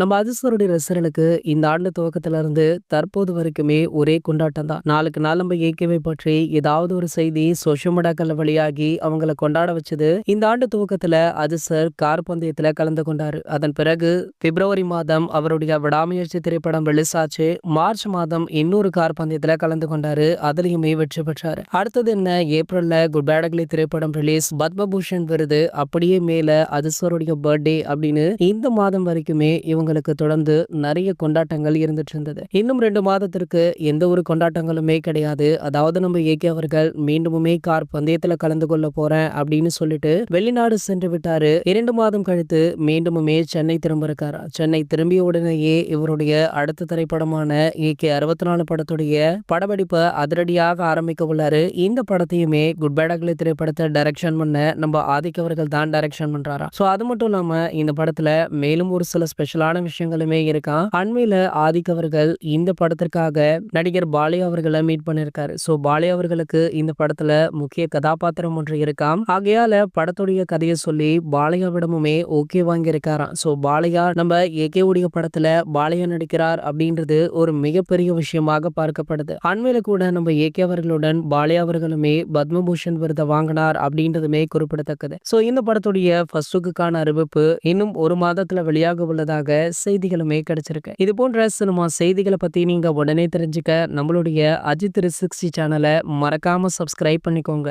நம்ம அதிர்ஷ்டருடைய ரசிகர்களுக்கு இந்த ஆண்டு துவக்கத்துல இருந்து தற்போது வரைக்குமே ஒரே கொண்டாட்டம் தான். நாளுக்கு நாள் நம்ம இயற்கையை பற்றி ஏதாவது ஒரு செய்தி சோஷியல் மீடியாக்கள்ல வெளியாகி அவங்கள கொண்டாட வச்சது. இந்த ஆண்டு துவக்கத்துல அதிர்ஷ்டர் கார் பந்தயத்துல கலந்து கொண்டாரு. அதன் பிறகு பிப்ரவரி மாதம் அவருடைய விடாமுயற்சி திரைப்படம் ரிலீஸ் ஆச்சு. மார்ச் மாதம் இன்னொரு கார் பந்தயத்துல கலந்து கொண்டாரு. அதுலயுமே வெற்றி பெற்றாரு. அடுத்தது என்ன, ஏப்ரல்ல குட் பேட் அக்லி திரைப்படம் ரிலீஸ், பத்மபூஷன் விருது, அப்படியே மேல அதிர்ஷ்டருடைய பர்த்டே அப்படின்னு இந்த மாதம் வரைக்குமே இவங்களுக்கு தொடர்ந்து நிறைய கொண்டாட்டங்கள் இருந்துட்டு இருந்தது. இன்னும் 2 மாதத்திற்கு எந்த ஒரு கொண்டாட்டங்களுமே கிடையாது. அதாவது நம்ம ஏகே அவர்கள் மீண்டுமே கார் பந்தயத்துல கலந்து கொள்ள போறேன் அப்படின்னு சொல்லிட்டு வெளிநாடு சென்று விட்டாரு. 2 மாதம் கழித்து மீண்டுமே சென்னை திரும்ப இருக்காரு. சென்னை திரும்பிய உடனேயே இவருடைய அடுத்த திரைப்படமான ஏகே 64 படத்துடைய படப்பிடிப்பை அதிரடியாக ஆரம்பிக்க உள்ளாரு. இந்த படத்தையுமே குட் பேட் அக்லி திரைப்படத்தை டைரக்ஷன் பண்ண நம்ம ஆதிக் அவர்கள் தான் டைரக்ஷன் பண்றாரா. சோ அது மட்டும் இல்லாம இந்த படத்துல மேலும் ஒரு சில ஸ்பெஷலான விஷயங்களுமே இருக்கான். அண்மையில ஆதிக் அவர்கள் இந்த படத்திற்காக நடிகர் பாலையா அவர்களை மீட் பண்ணிருக்காரு. சோ பாலையா அவர்களுக்கு இந்த படத்துல முக்கிய கதாபாத்திரம் ஒன்று இருக்காம். ஆகையால படத்துடைய கதையை சொல்லி பாலையாவிடமுமே ஓகே வாங்கி இருக்காராம். சோ பாலையா நம்ம ஏகே உடைய படத்துல பாலையா நடிக்கிறார் அப்படின்றது ஒரு மிகப்பெரிய விஷயமாக பார்க்கப்படுது. அண்மையில கூட நம்ம ஏகே அவர்களுடன் பாலையா அவர்களுமே பத்மபூஷன் விருதை வாங்கினார் அப்படின்றதுமே குறிப்பிடத்தக்கது. சோ இந்த படத்துடைய ஃபர்ஸ்ட் லுக்குக்கான அறிவிப்பு இன்னும் ஒரு மாதத்துல வெளியாக உள்ளதாக செய்திகளுமே கிடைச்சிருக்கு. இது போன்ற சினிமா செய்திகளை பத்தி நீங்க உடனே தெரிஞ்சுக்க நம்மளுடைய அஜித் 360 சேனலை மறக்காம சப்ஸ்கிரைப் பண்ணிக்கோங்க.